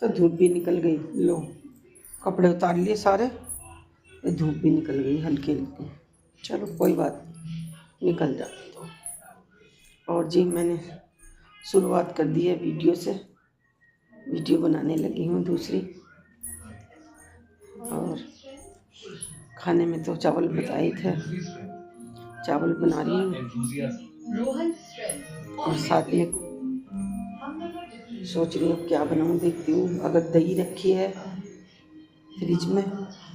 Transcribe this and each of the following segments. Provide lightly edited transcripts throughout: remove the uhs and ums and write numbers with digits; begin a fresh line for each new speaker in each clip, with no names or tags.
तो धूप भी निकल गई। लो कपड़े उतार लिए सारे, धूप भी निकल गई हल्की हल्की। चलो कोई बात नहीं, निकल जाती तो। और जी मैंने शुरुआत कर दी है वीडियो से, वीडियो बनाने लगी हूँ दूसरी। और खाने में तो चावल बताए थे, चावल बना रही हूँ। और साथ में सोच रही हूँ क्या बनाऊँ, देखती हूँ। अगर दही रखी है फ्रिज में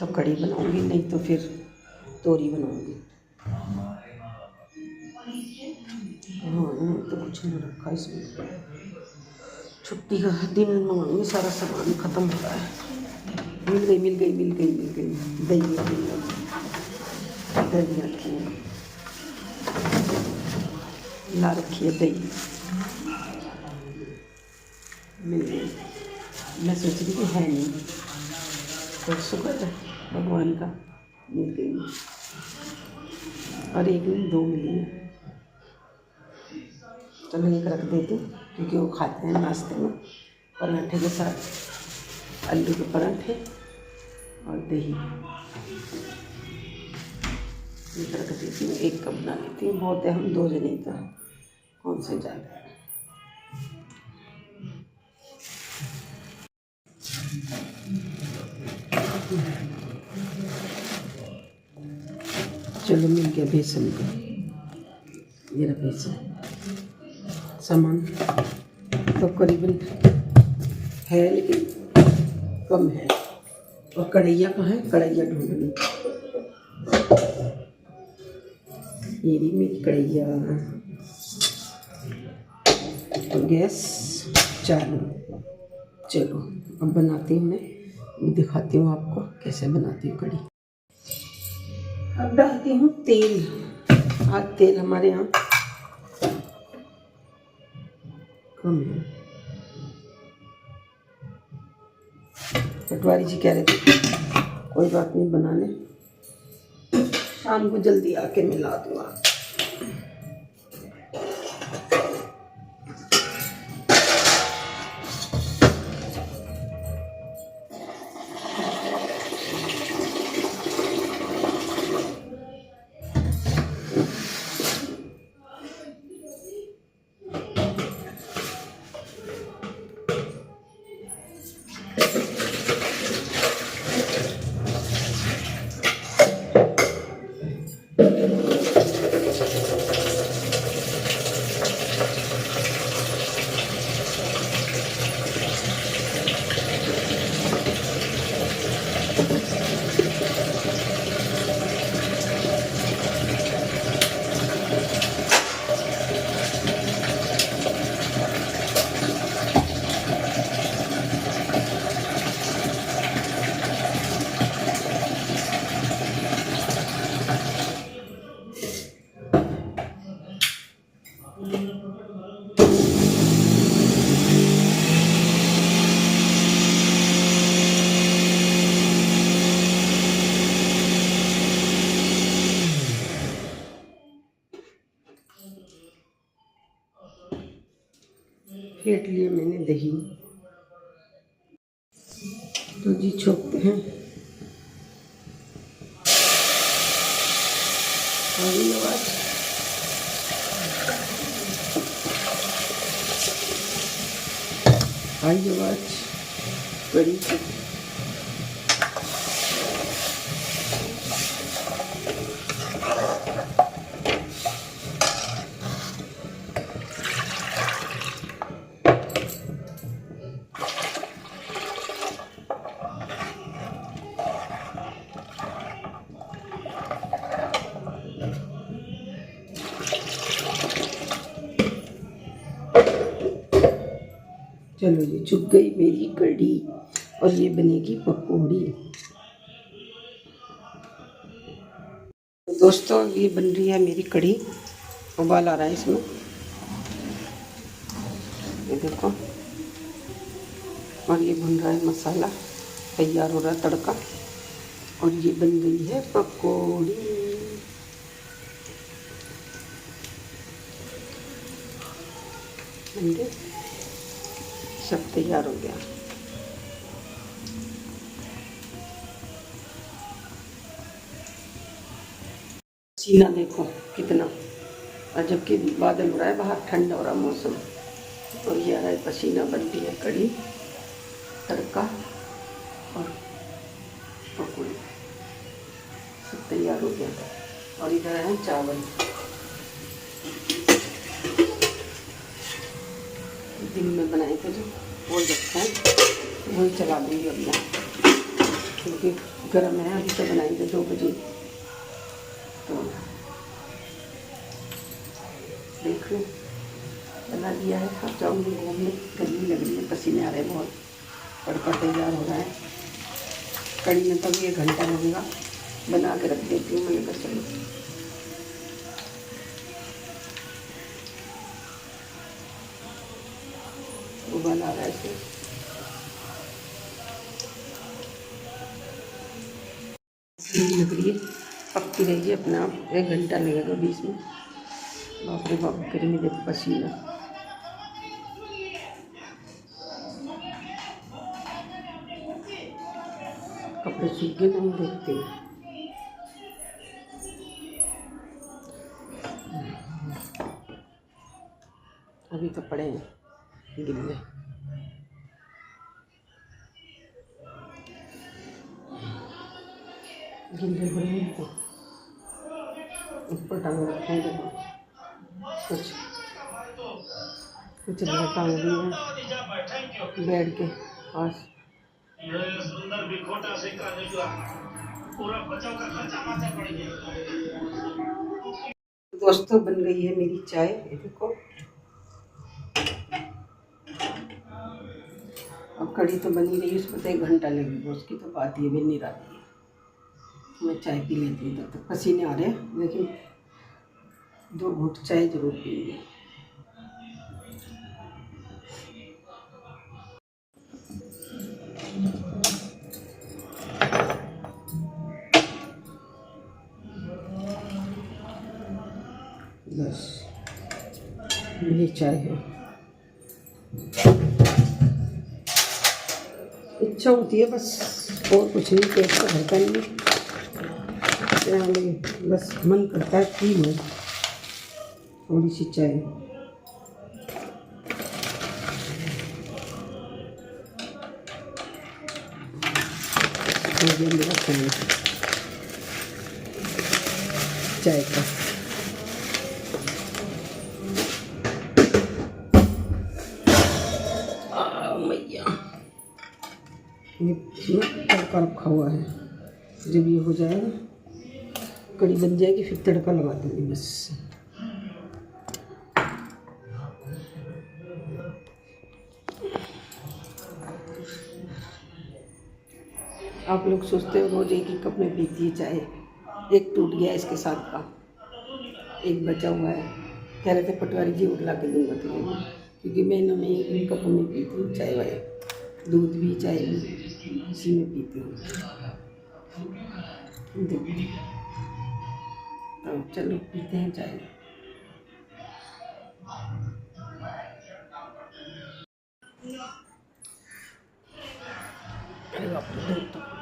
तो कढ़ी बनाऊँगी, नहीं तो फिर तोरी बनाऊँगी। हाँ तो कुछ नहीं रखा इसमें, छुट्टी का दिन मंगाऊंगी, सारा सामान ख़त्म हो रहा है। मिल गई दही रखी है, ला रखी है दही, मिल गई। मैं सोच रही थी है नहीं, तो शुक्र है भगवान का, मिल गई। और एक नहीं दो मिली है, चलो एक रख देती हूँ, क्योंकि वो खाते हैं नाश्ते में पराठे के साथ, आलू के पराठे और दही। एक रख देती हूँ, एक कप बना लेती हूँ, बहुत है, हम दो जने तो कौन से ज़्यादा। चलो मिल गया बेसन का, ये रहा बेसन। सामान तो करीबन है लेकिन कम है। और कढ़ैया कहाँ है, कढ़ैया ढूंढ ली। ये रही मेरी कढ़ैया। गैस चालू। चलो अब बनाती हूँ, मैं दिखाती हूँ आपको कैसे बनाती हूँ कढ़ी। अब डालती हूँ तेल। आज तेल हमारे यहाँ कम है। पटवारी जी कह रहे थे कोई बात नहीं बना ले, शाम को जल्दी आके मिला दूँगा। फेंट लिए मैंने दही, तो जी छोकते हैं। आई आवाज़, आई आवाज़ कड़ी की। चलो जी चुक गई मेरी कढ़ी, और ये बनेगी पकौड़ी। दोस्तों ये बन रही है मेरी कढ़ी, उबाल आ रहा है इसमें, ये देखो। और ये भुन रहा है मसाला, तैयार हो रहा है तड़का, और ये बन गई है पकौड़ी। बन गई, सब तैयार हो गया। पसीना देखो कितना, और जबकि बादल हो रहा है बाहर, ठंडा हो रहा मौसम, और ये आ रहा है पसीना। बन रही है कढ़ी, तड़का और पकौड़ी, सब तैयार हो गया। और इधर है चावल, दिन में बनाए थे जो वो रखा है, वही चला दूँगी अब यहाँ, क्योंकि गर्म है। अभी तो बनाएंगे 2 बजे, तो देख लो बना दिया है। अब जाऊँगी घूमने, गर्मी लग रही है, पसीने आ रहे हैं बहुत, तड़का तैयार हो रहा है। कढ़ी में तो भी 1 घंटा लगेगा, बना के रख देती हूँ। मैंने कहा चलो उबाल आ रहा है इसे, लग रही है, पकती रहेगी अपने आप, 1 घंटा लगेगा 20 में। बाप रे बाप, गर्मी देखो, पसीना। कपड़े सूख गए, नहीं देखते हैं। अभी तो पड़े हैं गिल्ले। गिल्ले पड़े हैं, तो ऊपर टांग रखे हैं। देखो कुछ कुछ टांग दी है बेड के पास। दोस्तों बन गई है मेरी चाय, ये देखो। अब कढ़ी तो बनी रही है, उसमें तो 1 घंटा लगेगा, उसकी तो बात ही भी नहीं रही है। मैं चाय पी लेती हूँ, तब तक पसीने आ रहे हैं, लेकिन 2 घूंट चाय जरूर पीएंगे। बस मेरी चाय है। इच्छा होती है बस, और कुछ नहीं, पेट का भरता नहीं, बस मन करता है पी लो थोड़ी सी चाय। मेरा फैन चाय का। मैया, ये इसमें तड़का रखा हुआ है, जब ये हो जाएगा, कढ़ी बन जाएगी, फिर तड़का लगा दूँगी बस। आप लोग सोचते हो रोज एक ही कप में पीती है चाय, एक टूट गया इसके साथ का, एक बचा हुआ है। कह रहे थे पटवारी जी उठला के दूंगा तुम्हें, क्योंकि मैं ना मैं इन कपों में पीती हूँ चाय वाय, दूध भी चाय भी इसी में पीती हूँ। देखो तो चलो पीते हैं चाय। अरे बाप रे, दूध तो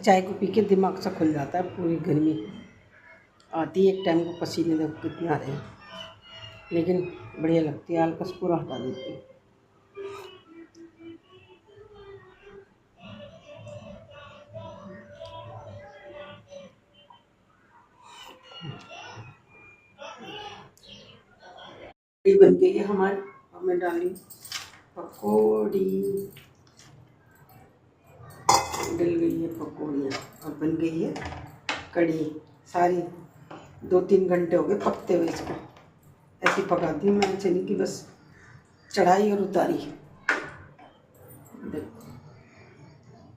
चाय को पी के दिमाग सा खुल जाता है। पूरी गर्मी आती है, एक टाइम को पसीने देखो कितने आ रहे हैं, लेकिन बढ़िया लगती है, आलकस पूरा हटा देती है। कढ़ी बन गई है हमारी, और मैं डाली पकौड़ी, डल गई है पकौड़ियाँ, और बन गई है कढ़ी सारी। 2-3 घंटे हो गए पकते हुए इसको, ऐसी पकाती हूँ मैं चने की, बस चढ़ाई और उतारी। देखो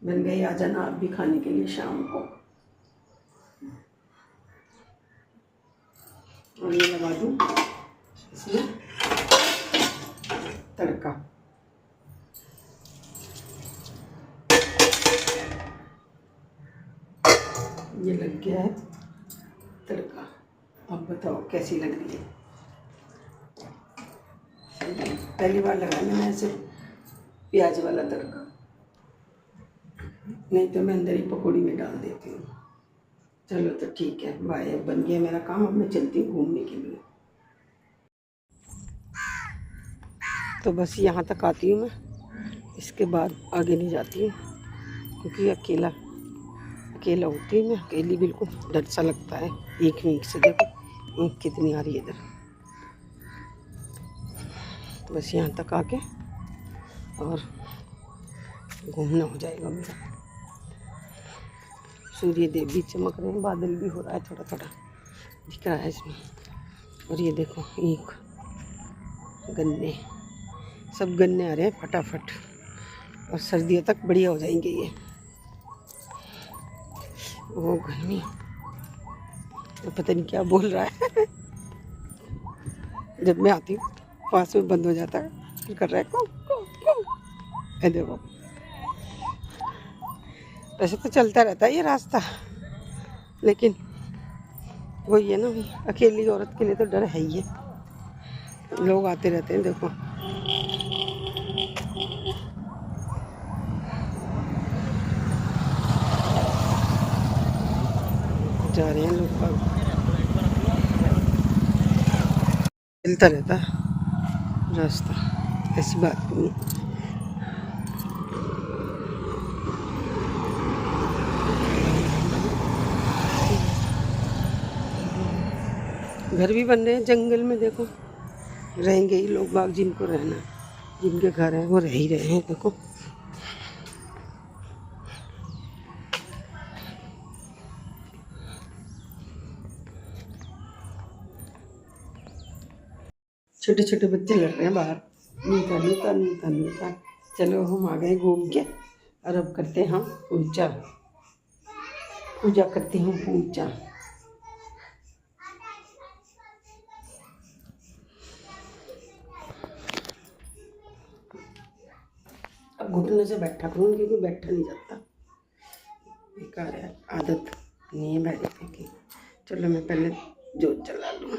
बन गई, आ जाना आप भी खाने के लिए शाम को। और ये लगा दूँ इसमें तड़का। ये लग गया है तड़का। अब बताओ कैसी लग रही है। पहली बार लगाया मैंने ऐसे प्याज वाला तड़का, नहीं तो मैं अंदर ही पकौड़ी में डाल देती हूँ। चलो तो ठीक है, बाय। अब बन गया मेरा काम, अब मैं चलती हूँ घूमने के लिए। तो बस यहाँ तक आती हूँ मैं, इसके बाद आगे नहीं जाती हूँ, क्योंकि अकेला होती हूँ मैं, अकेली बिल्कुल डर सा लगता है। एक वीक से देखो ईंख कितनी आ रही है इधर। तो बस यहाँ तक आके और घूमना हो जाएगा मेरा। सूर्य देव भी चमक रहे हैं, बादल भी हो रहा है, थोड़ा थोड़ा दिख रहा है इसमें। और ये देखो ईंख, गन्ने, सब गन्ने आ रहे हैं फटाफट, और सर्दियों तक बढ़िया हो जाएंगे ये। वो गर्मी, तो पता नहीं क्या बोल रहा है। जब मैं आती हूँ पास में बंद हो जाता है, फिर कर रहा है को को। देखो वैसे तो चलता रहता है ये रास्ता, लेकिन वही है ना, अकेली औरत के लिए तो डर है ही है। लोग आते रहते हैं देखो। जा रहे हैं लोग, चलता रहता है रास्ता, ऐसी बात नहीं। घर भी बन रहे हैं जंगल में, देखो रहेंगे ही लोग बाग, जिनको रहना, जिनके घर हैं वो रह ही रहे हैं। देखो छोटे छोटे बच्चे लड़ रहे हैं बाहर, नीता नीता नीता नीता। चलो हम आ गए घूम के, और अब करते हैं हम पूजा करती हूँ पूजा। अब घुटने से बैठा करूँ, क्योंकि बैठा नहीं जाता, बेकार है, आदत नहीं है बैठने की। चलो मैं पहले जोत जला लूँ।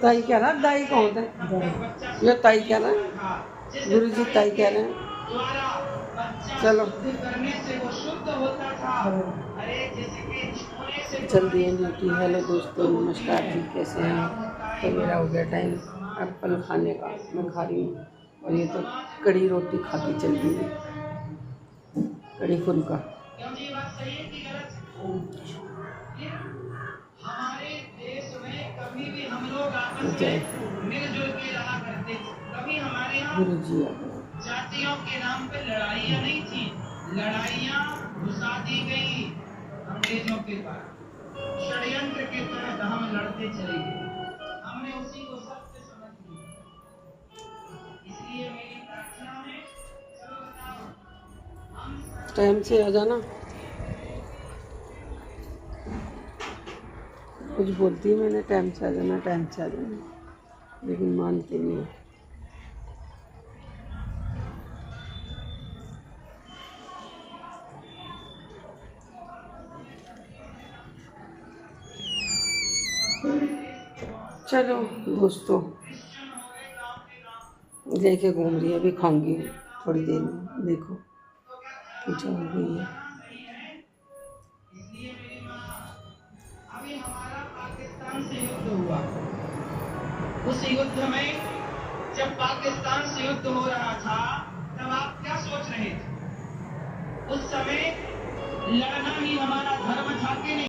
ताई कह रहा, दाई कौन है? ये ताई कह रहा है, गुरु जी ताई कह रहे हैं। चलो जल्दी ड्यूटी। हेलो दोस्तों, नमस्कार जी, कैसे हैं? तो मेरा हो गया टाइम एप्पल खाने का, मैं खा रही हूँ। और ये तो कड़ी रोटी खा के चल रही है, कड़ी फुल्का। गुरु जी
जातियों के नाम पे लड़ाइयाँ नहीं थी, लड़ाइयाँ घुसा दी गई अंग्रेजों के द्वारा। षड्यंत्र के तहत हम लड़ते चले गए, हमने उसी को सत्य समझ लिया। इसलिए मेरी प्रार्थना है, चलो बताओ,
टाइम से आ जाना। कुछ बोलती है मैंने, टाइम से आ जाना, टाइम से आ जाना, लेकिन मानते नहीं। चलो दोस्तों, लेके घूम रही है, अभी खाऊंगी थोड़ी देर में। देखो पूजा हो गई है।
अभी हमारा पाकिस्तान से युद्ध हुआ, उस युद्ध में जब पाकिस्तान से युद्ध हो रहा था, तब आप क्या सोच रहे थे? उस समय लड़ना ही हमारा धर्म था कि नहीं?